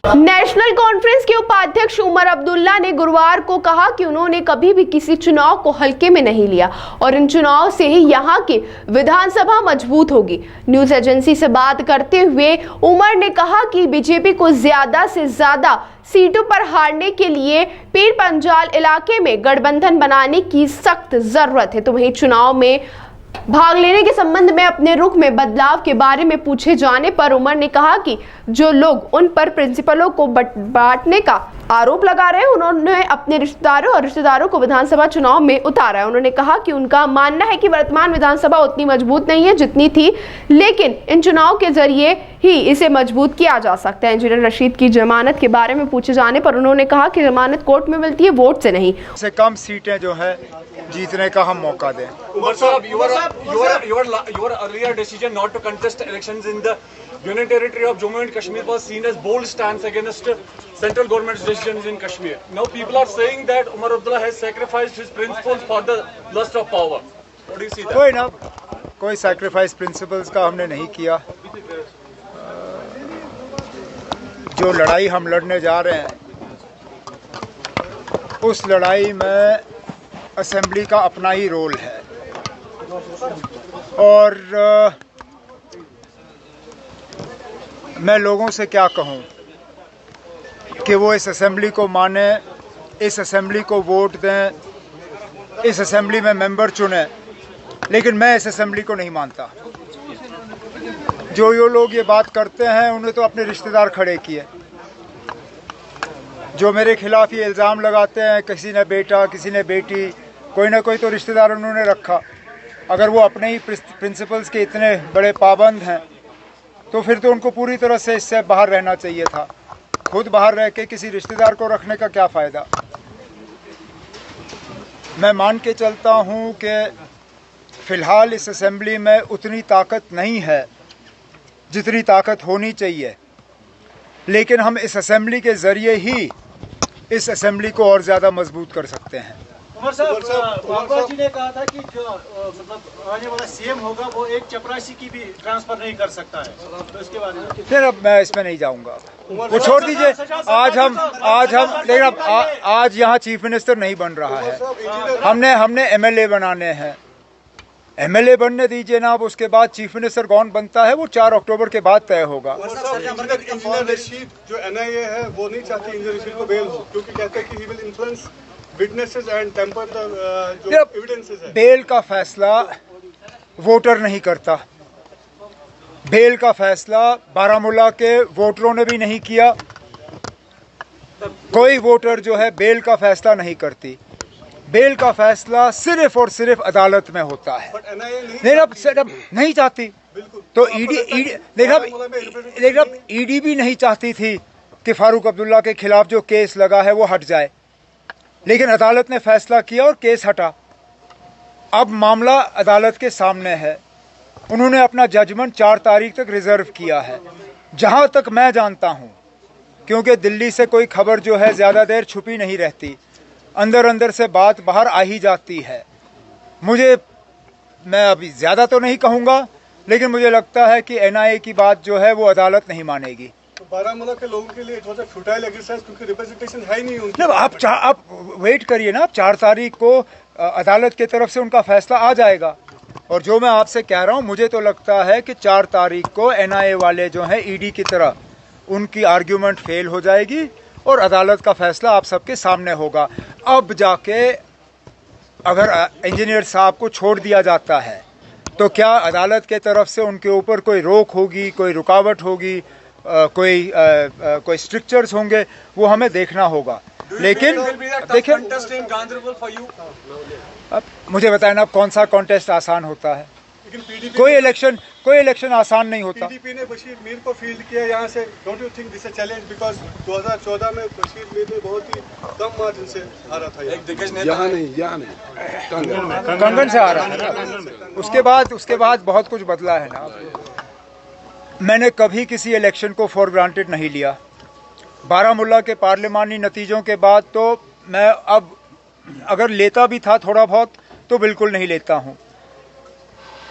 National conference के उपाध्यक्ष उमर अब्दुल्ला ने गुरुवार को कहा कि उन्होंने कभी भी किसी चुनाव को हल्के में नहीं लिया और इन चुनाव से ही यहां की विधानसभा मजबूत होगी। न्यूज एजेंसी से बात करते हुए उमर ने कहा कि बीजेपी को ज्यादा से ज्यादा सीटों पर हारने के लिए पीर पंजाल इलाके में गठबंधन बनाने की सख्त जरूरत है। तो वहीं चुनाव में भाग लेने के संबंध में अपने रुख में बदलाव के बारे में पूछे जाने पर उमर ने कहा कि जो लोग उन पर प्रिंसिपलों को बांटने का आरोप लगा रहे हैं, उन्होंने अपने रिश्तेदारों को विधानसभा चुनाव में उतारा है। उन्होंने कहा कि उनका मानना है कि वर्तमान विधानसभा उतनी मजबूत नहीं है जितनी थी, लेकिन इन चुनाव के जरिए ही इसे मजबूत किया जा सकता है। इंजीनियर रशीद की जमानत के बारे में पूछे जाने पर उन्होंने कहा कि जमानत कोर्ट में मिलती है, वोट से नहीं। से कम सीटें जो है जीतने का हम मौका दें। Umar Sahab, your earlier decision not to contest elections in the Union Territory of Jammu and Kashmir was seen as bold stance against central government's decisions in Kashmir. Now people are saying that Umar Abdullah has sacrificed his principles for the lust of power. What do you see that? कोई sacrifice principles का हमने नहीं किया। जो लड़ाई हम लड़ने जा रहे हैं उस लड़ाई में असेंबली का अपना ही रोल है और मैं लोगों से क्या कहूं कि वो इस असेंबली को माने, इस असेंबली को वोट दें, इस असेंबली में मेंबर चुनें, लेकिन मैं इस असेंबली को नहीं मानता। जो लोग ये बात करते हैं उन्हें तो अपने रिश्तेदार खड़े किए। जो मेरे खिलाफ ये इल्ज़ाम लगाते हैं, किसी ने बेटा, किसी ने बेटी, कोई ना कोई तो रिश्तेदार उन्होंने रखा। अगर वो अपने ही प्रिंसिपल्स के इतने बड़े पाबंद हैं तो फिर तो उनको पूरी तरह से इससे बाहर रहना चाहिए था। खुद बाहर रह के किसी रिश्तेदार को रखने का क्या फ़ायदा। मैं मान के चलता हूँ कि फ़िलहाल इस असेंबली में उतनी ताकत नहीं है जितनी ताकत होनी चाहिए, लेकिन हम इस असेंबली के ज़रिए ही इस असेंबली को और ज़्यादा मजबूत कर सकते हैं। उमर साहब जी ने कहा था कि जो मतलब आने वाला सीएम होगा वो एक चपरासी की भी ट्रांसफर नहीं कर सकता है, तो इसके बारे में फिर अब मैं इसमें नहीं जाऊंगा, वो छोड़ दीजिए। आज हम लेकिन अब आज यहाँ चीफ मिनिस्टर नहीं बन रहा है। हमने एमएलए बनाने हैं। एमएलए बनने दीजिए ना, अब उसके बाद चीफ मिनिस्टर कौन बनता है वो 4 अक्टूबर के बाद तय होगा। इंजीनियर रशीद जो एनआईए है वो नहीं चाहती इंजीनियर रशीद को बेल हो, क्योंकि कहते हैं कि he will influence witnesses and tamper the जो एविडेंसेस है। बेल का फैसला वोटर नहीं करता। बेल का फैसला बारामूला के वोटरों ने भी नहीं किया। कोई वोटर जो है बेल का फैसला नहीं करती। बेल का फैसला सिर्फ और सिर्फ अदालत में होता है। नहीं चाहती तो ईडी भी नहीं चाहती थी कि फारूक अब्दुल्ला के खिलाफ जो केस लगा है वो हट जाए, लेकिन अदालत ने फैसला किया और केस हटा। अब मामला अदालत के सामने है। उन्होंने अपना जजमेंट 4 तारीख तक रिजर्व किया है। जहां तक मैं जानता हूं, क्योंकि दिल्ली से कोई खबर जो है ज़्यादा देर छुपी नहीं रहती, अंदर अंदर से बात बाहर आ ही जाती है। मैं अभी ज़्यादा तो नहीं कहूँगा, लेकिन मुझे लगता है कि एनआईए की बात जो है वो अदालत नहीं मानेगी। तो बारामूला के लोगों के लिए थोड़ा फ्यूटाइल एक्सरसाइज, क्योंकि रिप्रेजेंटेशन है ही नहीं उनकी। आप वेट करिए ना, 4 तारीख को अदालत की तरफ से उनका फैसला आ जाएगा। और जो मैं आपसे कह रहा हूँ, मुझे तो लगता है कि 4 तारीख को एनआईए वाले जो हैं ईडी की तरह उनकी आर्ग्यूमेंट फेल हो जाएगी और अदालत का फैसला आप सबके सामने होगा। अब जाके अगर इंजीनियर साहब को छोड़ दिया जाता है तो क्या अदालत के तरफ से उनके ऊपर कोई रोक होगी, कोई रुकावट होगी, कोई स्ट्रिक्चर्स होंगे, वो हमें देखना होगा। लेकिन देखिए, अब मुझे बताया ना, कौन सा कॉन्टेस्ट आसान होता है। कोई इलेक्शन आसान नहीं होता। पीडीपी ने बशीर मीर को फील्ड किया यहाँ से। Don't you think this is challenge, because 2014 में बशीर मीर ने बहुत ही कम मार्जिन से हारा था। यहाँ नहीं कंगन से हारा है। उसके बाद बहुत कुछ बदला है ना। मैंने कभी किसी इलेक्शन को फॉर ग्रांटेड नहीं लिया। बारामूला के पार्लिमानी नतीजों के बाद तो मैं अब अगर लेता भी था थोड़ा बहुत तो बिल्कुल नहीं लेता हूँ।